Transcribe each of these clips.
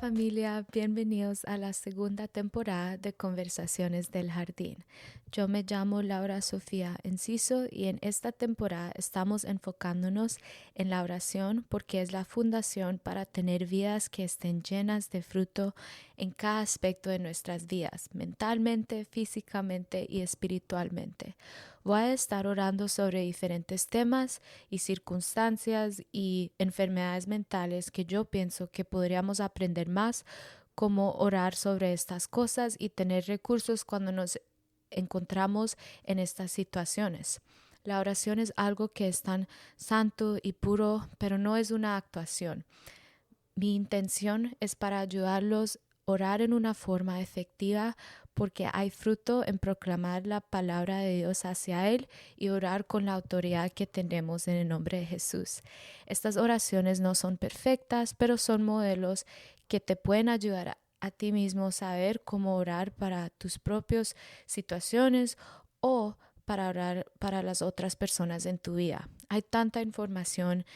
familia, bienvenidos a la segunda temporada de Conversaciones del Jardín. Yo me llamo Laura Sofía Enciso y en esta temporada estamos enfocándonos en la oración porque es la fundación para tener vidas que estén llenas de fruto en cada aspecto de nuestras vidas, mentalmente, físicamente y espiritualmente. Voy a estar orando sobre diferentes temas y circunstancias y enfermedades mentales que yo pienso que podríamos aprender más cómo orar sobre estas cosas y tener recursos cuando nos encontramos en estas situaciones. La oración es algo que es tan santo y puro, pero no es una actuación. Mi intención es para ayudarlos a orar en una forma efectiva porque hay fruto en proclamar la palabra de Dios hacia Él y orar con la autoridad que tenemos en el nombre de Jesús. Estas oraciones no son perfectas, pero son modelos que te pueden ayudar a ti mismo a saber cómo orar para tus propias situaciones o para orar para las otras personas en tu vida. Hay tanta información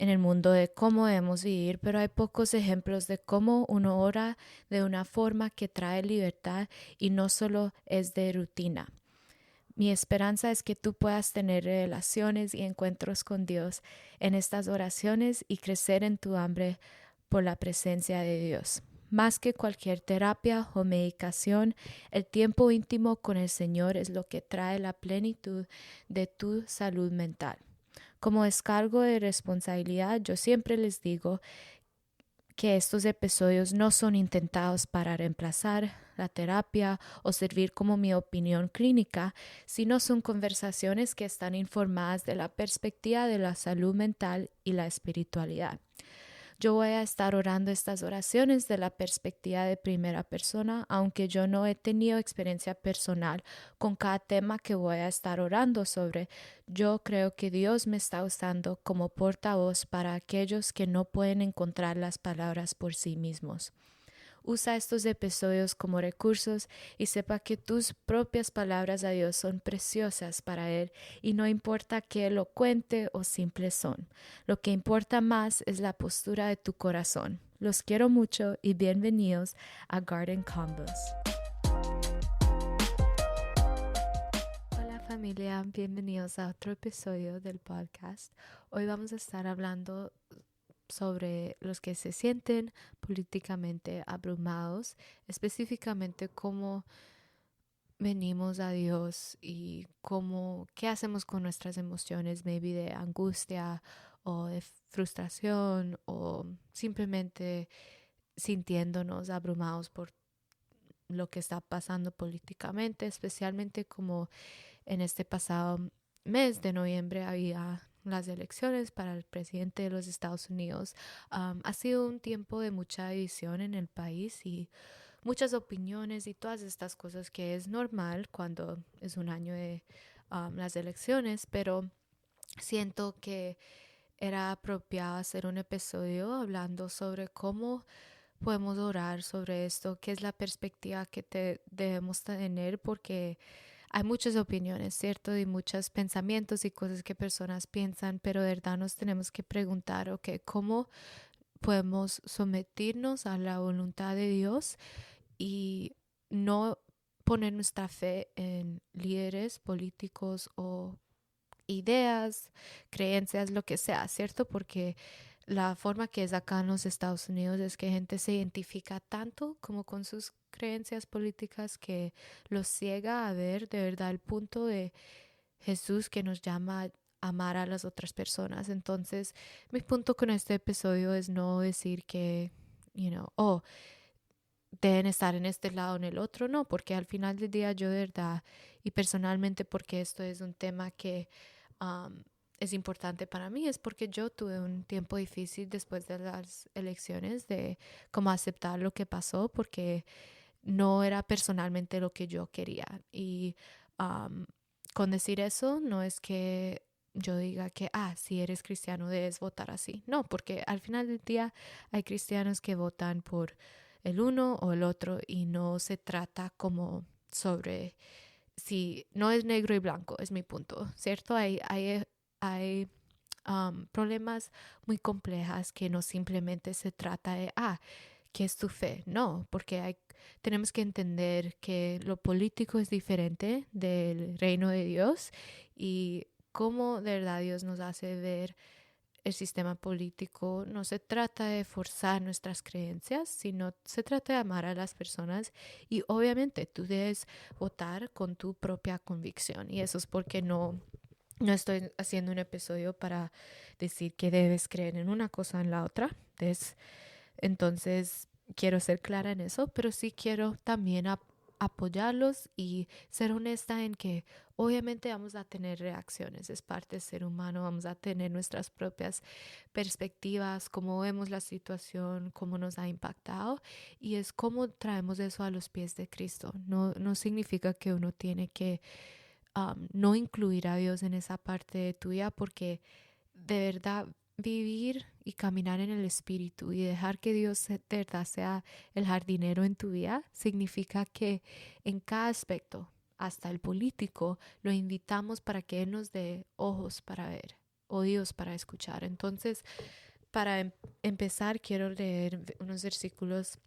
en el mundo de cómo debemos vivir, pero hay pocos ejemplos de cómo uno ora de una forma que trae libertad y no solo es de rutina. Mi esperanza es que tú puedas tener relaciones y encuentros con Dios en estas oraciones y crecer en tu hambre por la presencia de Dios. Más que cualquier terapia o medicación, el tiempo íntimo con el Señor es lo que trae la plenitud de tu salud mental. Como descargo de responsabilidad, yo siempre les digo que estos episodios no son intentados para reemplazar la terapia o servir como mi opinión clínica, sino son conversaciones que están informadas de la perspectiva de la salud mental y la espiritualidad. Yo voy a estar orando estas oraciones de la perspectiva de primera persona, aunque yo no he tenido experiencia personal con cada tema que voy a estar orando sobre. Yo creo que Dios me está usando como portavoz para aquellos que no pueden encontrar las palabras por sí mismos. Usa estos episodios como recursos y sepa que tus propias palabras a Dios son preciosas para Él y no importa qué elocuente o simple son. Lo que importa más es la postura de tu corazón. Los quiero mucho y bienvenidos a Garden Combos. Hola familia, bienvenidos a otro episodio del podcast. Hoy vamos a estar hablando sobre los que se sienten políticamente abrumados, específicamente cómo venimos a Dios y qué hacemos con nuestras emociones, maybe de angustia o de frustración o simplemente sintiéndonos abrumados por lo que está pasando políticamente, especialmente como en este pasado mes de noviembre había las elecciones para el presidente de los Estados Unidos. Ha sido un tiempo de mucha división en el país y muchas opiniones y todas estas cosas que es normal cuando es un año de las elecciones, pero siento que era apropiado hacer un episodio hablando sobre cómo podemos orar sobre esto, qué es la perspectiva que debemos tener, porque hay muchas opiniones, ¿cierto? Y muchos pensamientos y cosas que personas piensan, pero de verdad nos tenemos que preguntar, ok, ¿cómo podemos someternos a la voluntad de Dios y no poner nuestra fe en líderes políticos o ideas, creencias, lo que sea, ¿cierto? Porque la forma que es acá en los Estados Unidos es que gente se identifica tanto como con sus creencias políticas que los ciega a ver de verdad el punto de Jesús que nos llama a amar a las otras personas. Entonces, mi punto con este episodio es no decir que, oh, deben estar en este lado o en el otro, no, porque al final del día yo de verdad y personalmente porque esto es un tema que es importante para mí, es porque yo tuve un tiempo difícil después de las elecciones de cómo aceptar lo que pasó porque no era personalmente lo que yo quería. Y con decir eso no es que yo diga que, si eres cristiano debes votar así. No, porque al final del día hay cristianos que votan por el uno o el otro y no se trata como sobre si no es negro y blanco, es mi punto, ¿cierto? Hay problemas muy complejas que no simplemente se trata de, ¿qué es tu fe? No, porque tenemos que entender que lo político es diferente del reino de Dios y cómo de verdad Dios nos hace ver el sistema político. No se trata de forzar nuestras creencias, sino se trata de amar a las personas y obviamente tú debes votar con tu propia convicción y eso es porque no estoy haciendo un episodio para decir que debes creer en una cosa o en la otra. Entonces, quiero ser clara en eso, pero sí quiero también apoyarlos y ser honesta en que obviamente vamos a tener reacciones, es parte del ser humano, vamos a tener nuestras propias perspectivas, cómo vemos la situación, cómo nos ha impactado y es cómo traemos eso a los pies de Cristo. No significa que uno tiene que no incluir a Dios en esa parte tuya porque de verdad vivir y caminar en el espíritu y dejar que Dios de verdad sea el jardinero en tu vida significa que en cada aspecto, hasta el político, lo invitamos para que Él nos dé ojos para ver, oídos para escuchar. Entonces, para empezar, quiero leer unos versículos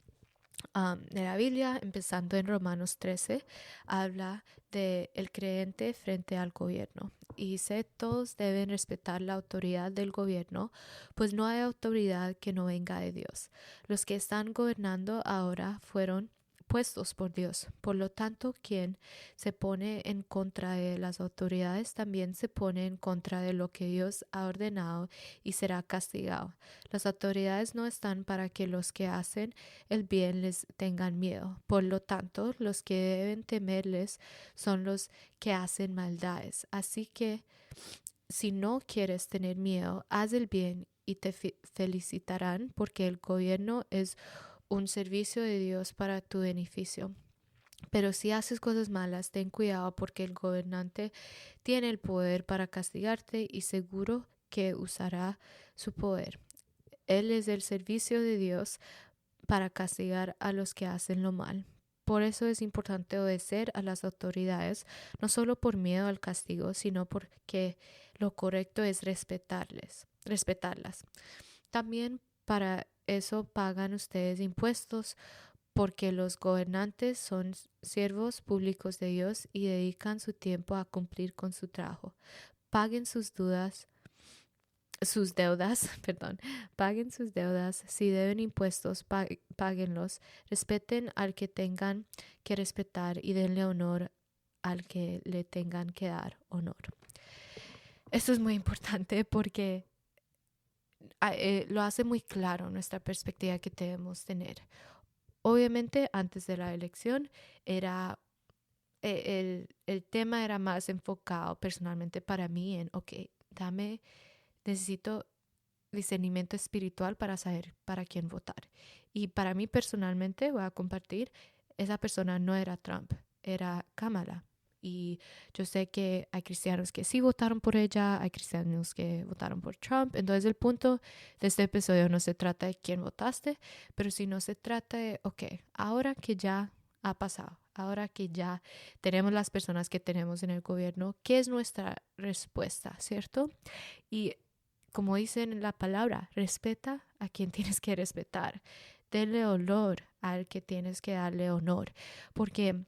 de la Biblia, empezando en Romanos 13, habla de el creyente frente al gobierno. Y dice, todos deben respetar la autoridad del gobierno, pues no hay autoridad que no venga de Dios. Los que están gobernando ahora fueron puestos por Dios. Por lo tanto, quien se pone en contra de las autoridades también se pone en contra de lo que Dios ha ordenado y será castigado. Las autoridades no están para que los que hacen el bien les tengan miedo. Por lo tanto, los que deben temerles son los que hacen maldades. Así que si no quieres tener miedo, haz el bien y te felicitarán porque el gobierno es un servicio de Dios para tu beneficio. Pero si haces cosas malas, ten cuidado porque el gobernante tiene el poder para castigarte y seguro que usará su poder. Él es el servicio de Dios para castigar a los que hacen lo mal. Por eso es importante obedecer a las autoridades, no solo por miedo al castigo, sino porque lo correcto es respetarlas. También para eso pagan ustedes impuestos, porque los gobernantes son siervos públicos de Dios y dedican su tiempo a cumplir con su trabajo. Paguen sus deudas, perdón, paguen sus deudas, si deben impuestos, páguenlos, respeten al que tengan que respetar y denle honor al que le tengan que dar honor. Esto es muy importante porque lo hace muy claro nuestra perspectiva que debemos tener. Obviamente, antes de la elección, el tema era más enfocado personalmente para mí en, ok, necesito discernimiento espiritual para saber para quién votar. Y para mí personalmente, voy a compartir, esa persona no era Trump, era Kamala. Y yo sé que hay cristianos que sí votaron por ella, hay cristianos que votaron por Trump. Entonces el punto de este episodio no se trata de quién votaste, pero sino se trata de, ok, ahora que ya ha pasado, ahora que ya tenemos las personas que tenemos en el gobierno, ¿qué es nuestra respuesta, cierto? Y como dice en la palabra, respeta a quien tienes que respetar. Denle honor al que tienes que darle honor. Porque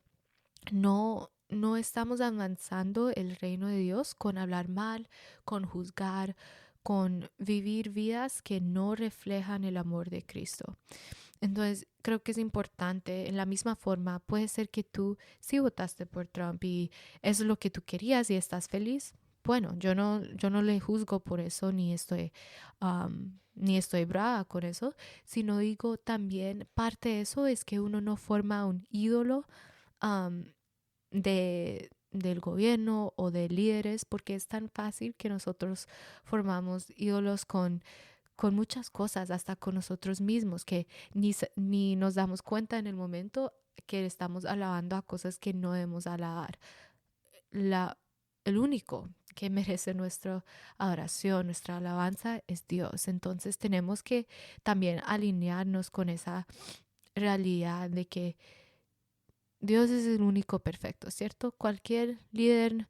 no estamos avanzando el reino de Dios con hablar mal, con juzgar, con vivir vidas que no reflejan el amor de Cristo. Entonces, creo que es importante, en la misma forma, puede ser que tú sí votaste por Trump y eso es lo que tú querías y estás feliz. Bueno, yo no le juzgo por eso, ni estoy brava con eso, sino digo también parte de eso es que uno no forma un ídolo um, del gobierno o de líderes, porque es tan fácil que nosotros formamos ídolos con muchas cosas, hasta con nosotros mismos, que ni nos damos cuenta en el momento que estamos alabando a cosas que no debemos alabar. El único que merece nuestra adoración, nuestra alabanza es Dios. Entonces tenemos que también alinearnos con esa realidad de que Dios es el único perfecto, ¿cierto? Cualquier líder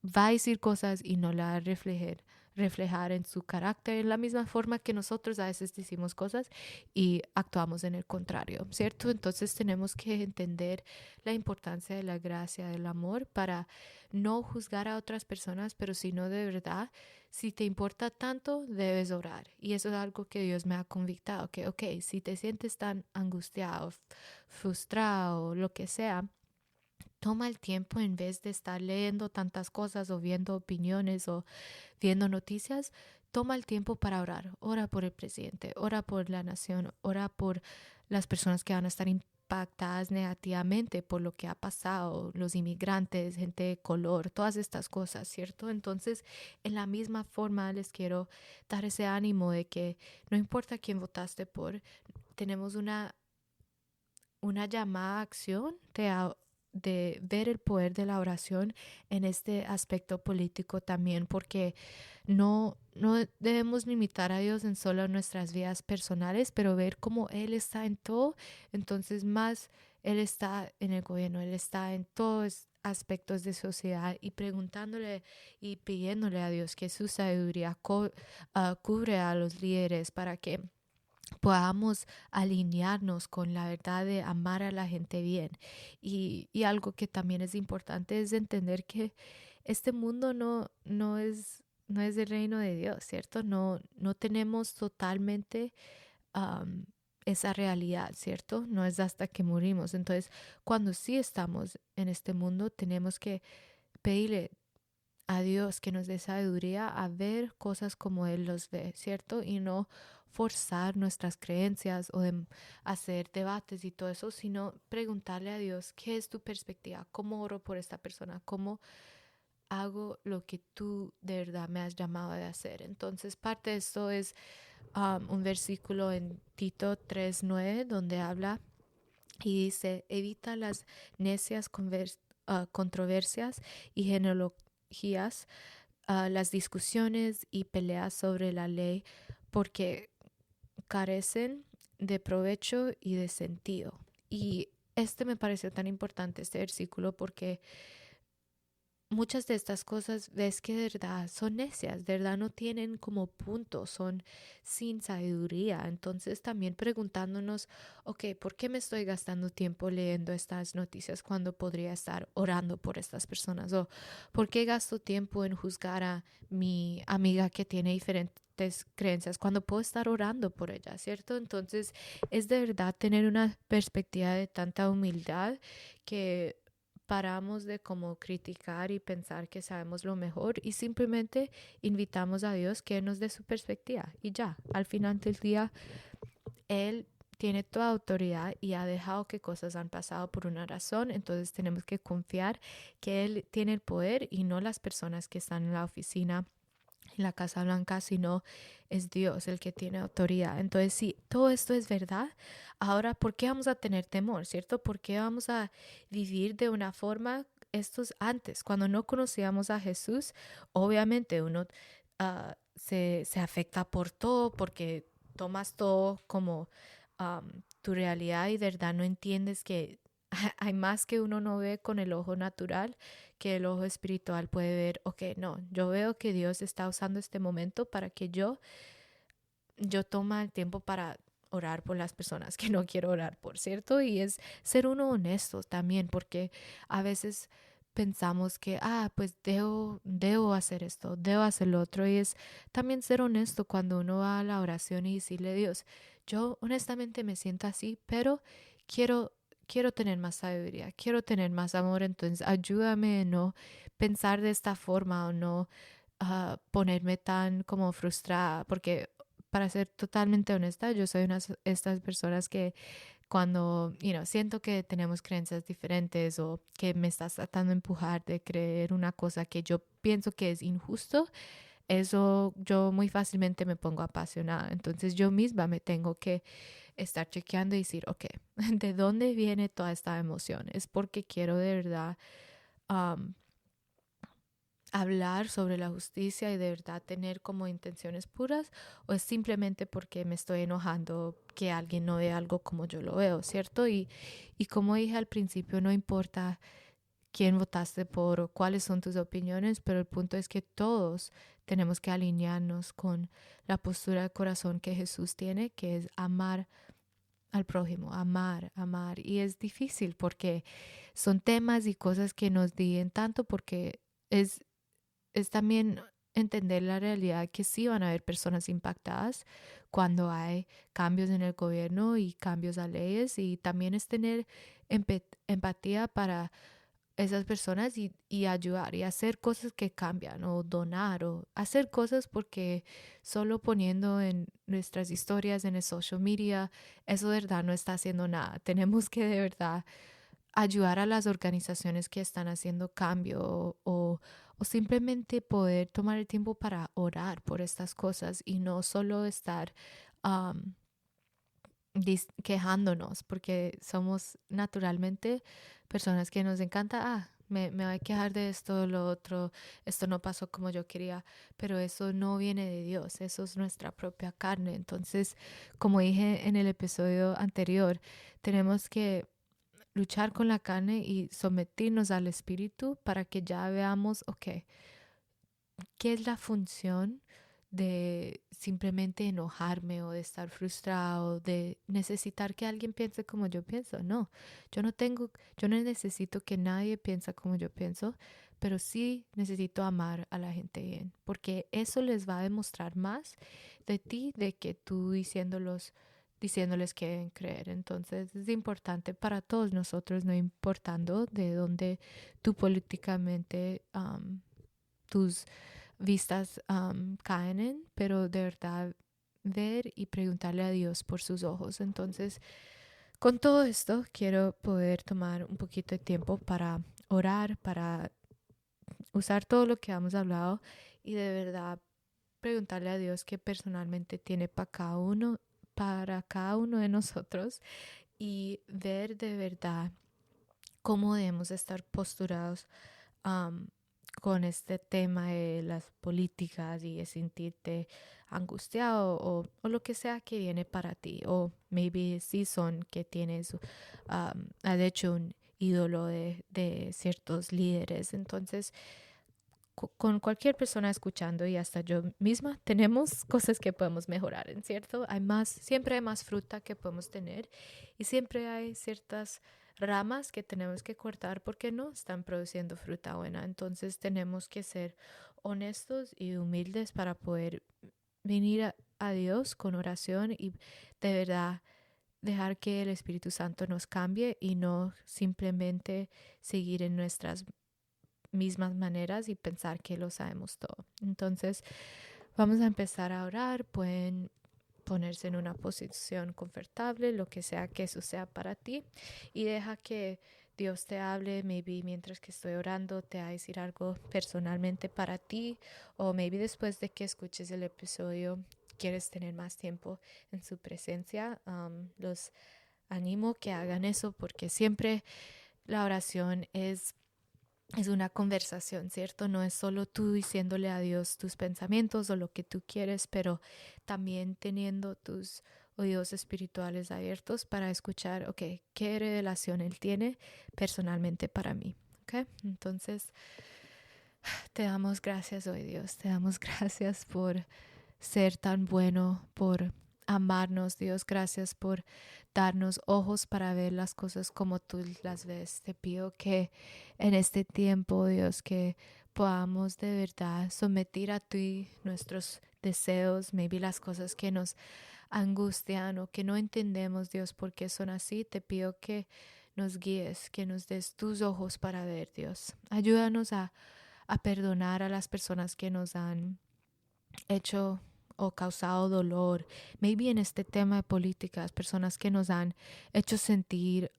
va a decir cosas y no la va a reflejar reflejar en su carácter, en la misma forma que nosotros a veces decimos cosas y actuamos en el contrario, ¿cierto? Entonces tenemos que entender la importancia de la gracia, del amor, para no juzgar a otras personas, pero sino de verdad, si te importa tanto, debes orar. Y eso es algo que Dios me ha convictado, que ok, si te sientes tan angustiado, frustrado, lo que sea, toma el tiempo en vez de estar leyendo tantas cosas o viendo opiniones o viendo noticias. Toma el tiempo para orar. Ora por el presidente, ora por la nación, ora por las personas que van a estar impactadas negativamente por lo que ha pasado, los inmigrantes, gente de color, todas estas cosas, ¿cierto? Entonces, en la misma forma les quiero dar ese ánimo de que no importa quién votaste por, tenemos una llamada a acción de ver el poder de la oración en este aspecto político también, porque no debemos limitar a Dios en solo nuestras vidas personales, pero ver cómo Él está en todo. Entonces más Él está en el gobierno, Él está en todos aspectos de sociedad, y preguntándole y pidiéndole a Dios que su sabiduría cubre a los líderes para que podamos alinearnos con la verdad de amar a la gente bien. Y algo que también es importante es entender que este mundo no es el reino de Dios, ¿cierto? No tenemos totalmente um, esa realidad, ¿cierto? No es hasta que morimos. Entonces, cuando sí estamos en este mundo, tenemos que pedirle a Dios que nos dé sabiduría a ver cosas como Él los ve, ¿cierto? Y no forzar nuestras creencias o de hacer debates y todo eso, sino preguntarle a Dios, ¿qué es tu perspectiva? ¿Cómo oro por esta persona? ¿Cómo hago lo que tú de verdad me has llamado a hacer? Entonces, parte de esto es un versículo en Tito 3:9, donde habla y dice: evita las necias controversias y genealogías, las discusiones y peleas sobre la ley, porque carecen de provecho y de sentido. Y este me pareció tan importante, este versículo, porque muchas de estas cosas ves que de verdad son necias, de verdad no tienen como punto, son sin sabiduría. Entonces también preguntándonos, ok, ¿por qué me estoy gastando tiempo leyendo estas noticias cuando podría estar orando por estas personas? ¿O por qué gasto tiempo en juzgar a mi amiga que tiene diferentes creencias cuando puedo estar orando por ella, ¿cierto? Entonces es de verdad tener una perspectiva de tanta humildad que paramos de como criticar y pensar que sabemos lo mejor y simplemente invitamos a Dios que nos dé su perspectiva, y ya, al final del día, Él tiene toda autoridad y ha dejado que cosas han pasado por una razón. Entonces tenemos que confiar que Él tiene el poder y no las personas que están en la oficina, en la Casa Blanca, sino es Dios el que tiene autoridad. Entonces, si todo esto es verdad, ahora, ¿por qué vamos a tener temor, cierto? ¿Por qué vamos a vivir de una forma? Estos antes, cuando no conocíamos a Jesús, obviamente uno se afecta por todo, porque tomas todo como tu realidad y de verdad no entiendes que hay más que uno no ve con el ojo natural, que el ojo espiritual puede ver. Ok, no, yo veo que Dios está usando este momento para que yo tome el tiempo para orar por las personas que no quiero orar por, ¿cierto? Y es ser uno honesto también, porque a veces pensamos que, pues debo hacer esto, debo hacer lo otro, y es también ser honesto cuando uno va a la oración y decirle: Dios, yo honestamente me siento así, pero quiero tener más sabiduría, quiero tener más amor, entonces ayúdame a no pensar de esta forma o no ponerme tan como frustrada, porque para ser totalmente honesta, yo soy una de estas personas que cuando, siento que tenemos creencias diferentes o que me estás tratando de empujar de creer una cosa que yo pienso que es injusto, eso yo muy fácilmente me pongo apasionada. Entonces yo misma me tengo que estar chequeando y decir, ok, ¿de dónde viene toda esta emoción? ¿Es porque quiero de verdad um, hablar sobre la justicia y de verdad tener como intenciones puras, o es simplemente porque me estoy enojando que alguien no ve algo como yo lo veo, ¿cierto? Y como dije al principio, no importa quién votaste por o cuáles son tus opiniones, pero el punto es que todos tenemos que alinearnos con la postura de corazón que Jesús tiene, que es amar al prójimo, amar, amar. Y es difícil porque son temas y cosas que nos digan tanto porque es también entender la realidad que sí van a haber personas impactadas cuando hay cambios en el gobierno y cambios a leyes, y también es tener empatía para esas personas y ayudar y hacer cosas que cambian o donar o hacer cosas, porque solo poniendo en nuestras historias en el social media, eso de verdad no está haciendo nada. Tenemos que de verdad ayudar a las organizaciones que están haciendo cambio o simplemente poder tomar el tiempo para orar por estas cosas y no solo estar um, quejándonos, porque somos naturalmente personas que nos encanta, me voy a quejar de esto, lo otro, esto no pasó como yo quería, pero eso no viene de Dios, eso es nuestra propia carne. Entonces, como dije en el episodio anterior, tenemos que luchar con la carne y someternos al espíritu para que ya veamos, ok, ¿qué es la función de simplemente enojarme o de estar frustrado, de necesitar que alguien piense como yo pienso? No, yo no necesito que nadie piense como yo pienso, pero sí necesito amar a la gente bien, porque eso les va a demostrar más de ti de que tú diciéndoles que deben creer. Entonces es importante para todos nosotros, no importando de dónde tú políticamente tus vistas caen en, pero de verdad ver y preguntarle a Dios por sus ojos. Entonces, con todo esto, quiero poder tomar un poquito de tiempo para orar, para usar todo lo que hemos hablado y de verdad preguntarle a Dios qué personalmente tiene para cada uno de nosotros, y ver de verdad cómo debemos estar posturados um, con este tema de las políticas y de sentirte angustiado o lo que sea que viene para ti. O maybe sí son que tienes, has hecho un ídolo de ciertos líderes. Entonces, con cualquier persona escuchando y hasta yo misma, tenemos cosas que podemos mejorar, ¿en cierto? Siempre hay más fruta que podemos tener y siempre hay ciertas ramas que tenemos que cortar porque no están produciendo fruta buena. Entonces tenemos que ser honestos y humildes para poder venir a Dios con oración y de verdad dejar que el Espíritu Santo nos cambie y no simplemente seguir en nuestras mismas maneras y pensar que lo sabemos todo. Entonces, vamos a empezar a orar. Pueden ponerse en una posición confortable, lo que sea que eso sea para ti, y deja que Dios te hable. Maybe mientras que estoy orando te va a decir algo personalmente para ti, o maybe después de que escuches el episodio quieres tener más tiempo en su presencia. Los animo que hagan eso, porque siempre la oración es una conversación, ¿cierto? No es solo tú diciéndole a Dios tus pensamientos o lo que tú quieres, pero también teniendo tus oídos espirituales abiertos para escuchar, ok, qué revelación Él tiene personalmente para mí, ¿ok? Entonces, te damos gracias hoy, Dios, te damos gracias por ser tan bueno, por amarnos, Dios. Gracias por darnos ojos para ver las cosas como tú las ves. Te pido que en este tiempo, Dios, que podamos de verdad someter a ti nuestros deseos, maybe las cosas que nos angustian o que no entendemos, Dios, por qué son así. Te pido que nos guíes, que nos des tus ojos para ver, Dios. Ayúdanos a perdonar a las personas que nos han hecho o causado dolor, maybe en este tema de políticas, personas que nos han hecho sentir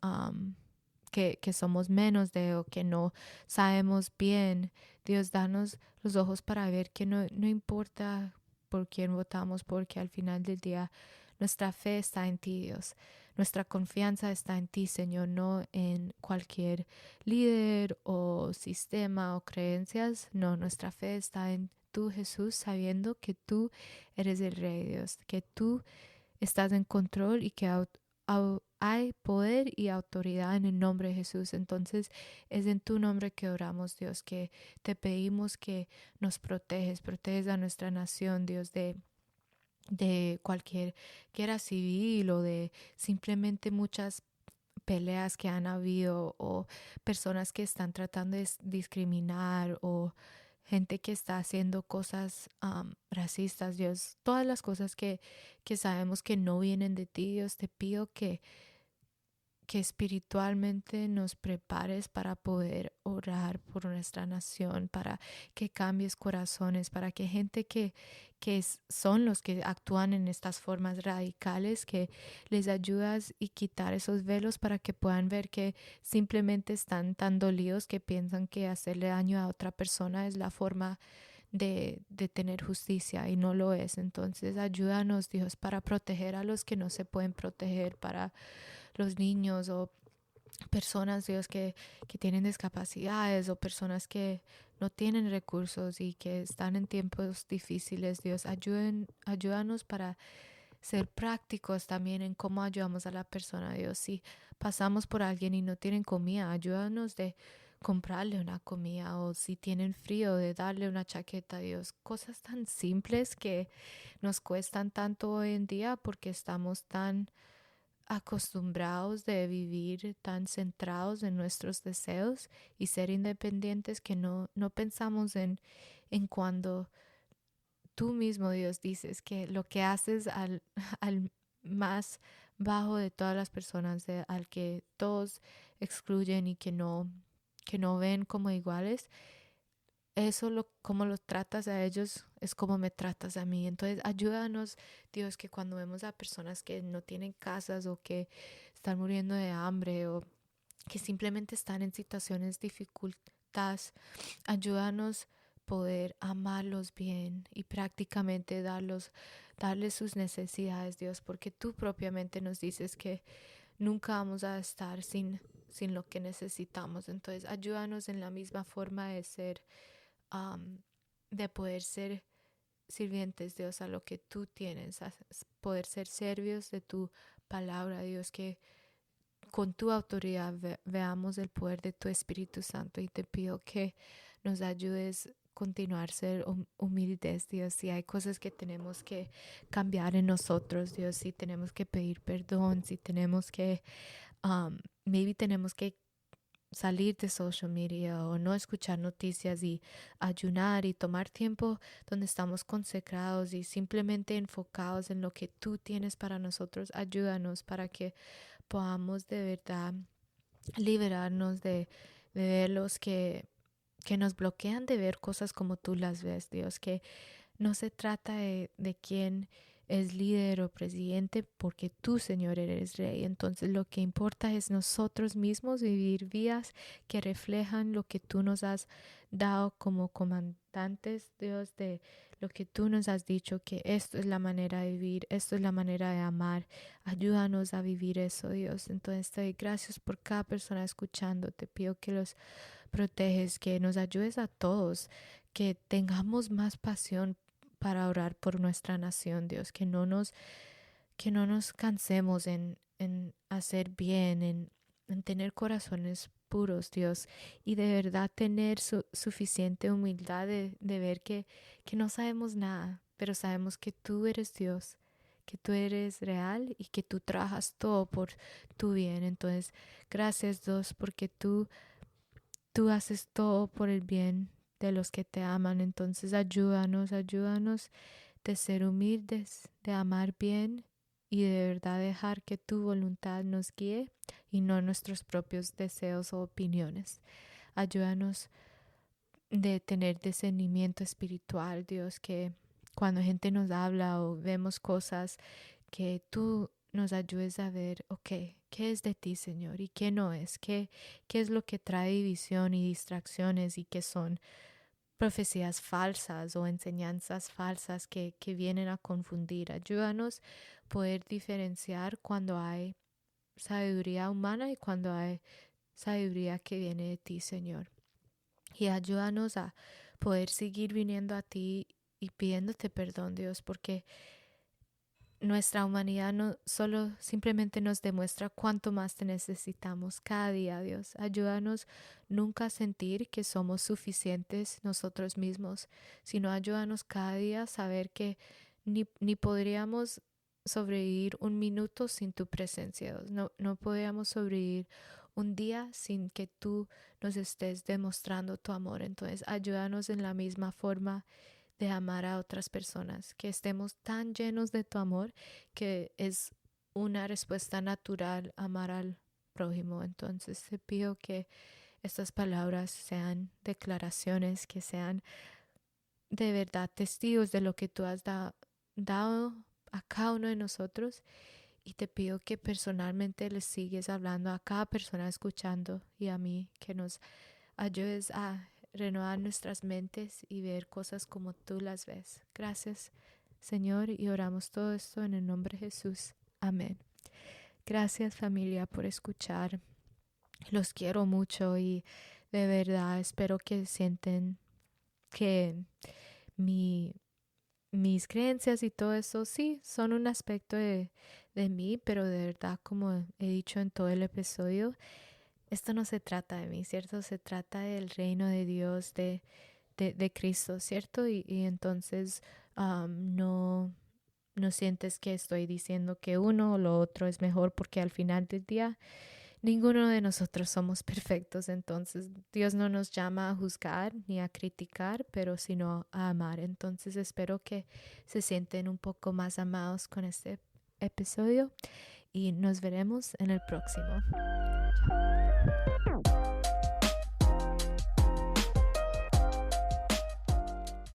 que somos menos de o que no sabemos bien. Dios, danos los ojos para ver que no importa por quién votamos, porque al final del día nuestra fe está en ti, Dios. Nuestra confianza está en ti, Señor, no en cualquier líder o sistema o creencias. No, nuestra fe está en tú, Jesús, sabiendo que tú eres el Rey, Dios, que tú estás en control y que hay poder y autoridad en el nombre de Jesús. Entonces es en tu nombre que oramos, Dios, que te pedimos que nos proteges a nuestra nación, Dios, de cualquier guerra civil o de simplemente muchas peleas que han habido o personas que están tratando de discriminar o gente que está haciendo cosas racistas, Dios, todas las cosas que sabemos que no vienen de ti, Dios, te pido que espiritualmente nos prepares para poder orar por nuestra nación, para que cambies corazones, para que gente son los que actúan en estas formas radicales, que les ayudas y quitar esos velos para que puedan ver que simplemente están tan dolidos que piensan que hacerle daño a otra persona es la forma de tener justicia y no lo es. Entonces ayúdanos, Dios, para proteger a los que no se pueden proteger, para los niños o personas, Dios, que tienen discapacidades o personas que no tienen recursos y que están en tiempos difíciles. Dios, ayúdanos para ser prácticos también en cómo ayudamos a la persona, Dios. Si pasamos por alguien y no tienen comida, ayúdanos de comprarle una comida, o si tienen frío, de darle una chaqueta, Dios. Cosas tan simples que nos cuestan tanto hoy en día porque estamos tan acostumbrados de vivir tan centrados en nuestros deseos y ser independientes que no pensamos en cuando tú mismo, Dios, dices que lo que haces al más bajo de todas las personas, al que todos excluyen y que no ven como iguales, eso como los tratas a ellos es como me tratas a mí. Entonces ayúdanos, Dios, que cuando vemos a personas que no tienen casas o que están muriendo de hambre o que simplemente están en situaciones dificultas, ayúdanos poder amarlos bien y prácticamente darles sus necesidades, Dios, porque tú propiamente nos dices que nunca vamos a estar sin lo que necesitamos. Entonces ayúdanos en la misma forma de ser, de poder ser sirvientes, Dios, a lo que tú tienes, a poder ser servios de tu palabra, Dios, que con tu autoridad veamos el poder de tu Espíritu Santo, y te pido que nos ayudes a continuar ser humildes, Dios. Si hay cosas que tenemos que cambiar en nosotros, Dios, si tenemos que pedir perdón, si tenemos que, maybe tenemos que salir de social media o no escuchar noticias y ayunar y tomar tiempo donde estamos consecrados y simplemente enfocados en lo que tú tienes para nosotros. Ayúdanos para que podamos de verdad liberarnos de ver los que nos bloquean de ver cosas como tú las ves, Dios, que no se trata de quién es líder o presidente, porque tú, Señor, eres rey. Entonces lo que importa es nosotros mismos vivir vidas que reflejan lo que tú nos has dado como comandantes, Dios, de lo que tú nos has dicho, que esto es la manera de vivir, esto es la manera de amar. Ayúdanos a vivir eso, Dios. Entonces te doy gracias por cada persona escuchando. Te pido que los proteges, que nos ayudes a todos, que tengamos más pasión para orar por nuestra nación, Dios, que no nos cansemos en hacer bien, en tener corazones puros, Dios, y de verdad tener suficiente humildad de ver que no sabemos nada, pero sabemos que tú eres Dios, que tú eres real y que tú trabajas todo por tu bien. Entonces, gracias, Dios, porque tú haces todo por el bien de los que te aman. Entonces ayúdanos de ser humildes, de amar bien y de verdad dejar que tu voluntad nos guíe y no nuestros propios deseos o opiniones. Ayúdanos de tener discernimiento espiritual, Dios, que cuando gente nos habla o vemos cosas, que tú nos ayudes a ver, ok, ¿qué es de ti, Señor? ¿Y qué no es? ¿Qué es lo que trae división y distracciones y que son profecías falsas o enseñanzas falsas que vienen a confundir? Ayúdanos poder diferenciar cuando hay sabiduría humana y cuando hay sabiduría que viene de ti, Señor. Y ayúdanos a poder seguir viniendo a ti y pidiéndote perdón, Dios, porque nuestra humanidad no solo simplemente nos demuestra cuánto más te necesitamos cada día, Dios. Ayúdanos nunca a sentir que somos suficientes nosotros mismos, sino ayúdanos cada día a saber que ni podríamos sobrevivir un minuto sin tu presencia, Dios. No podríamos sobrevivir un día sin que tú nos estés demostrando tu amor. Entonces, ayúdanos en la misma forma de amar a otras personas, que estemos tan llenos de tu amor que es una respuesta natural amar al prójimo. Entonces te pido que estas palabras sean declaraciones, que sean de verdad testigos de lo que tú has dado a cada uno de nosotros, y te pido que personalmente les sigues hablando a cada persona escuchando y a mí, que nos ayudes a renovar nuestras mentes y ver cosas como tú las ves. Gracias, Señor, y oramos todo esto en el nombre de Jesús. Amén. Gracias, familia, por escuchar. Los quiero mucho y de verdad espero que sienten que mi, mis creencias y todo eso sí son un aspecto de mí, pero de verdad, como he dicho en todo el episodio, esto no se trata de mí, ¿cierto? Se trata del reino de Dios, de Cristo, ¿cierto? Y entonces no sientes que estoy diciendo que uno o lo otro es mejor, porque al final del día ninguno de nosotros somos perfectos. Entonces Dios no nos llama a juzgar ni a criticar, pero sino a amar. Entonces espero que se sienten un poco más amados con este episodio y nos veremos en el próximo. Chao.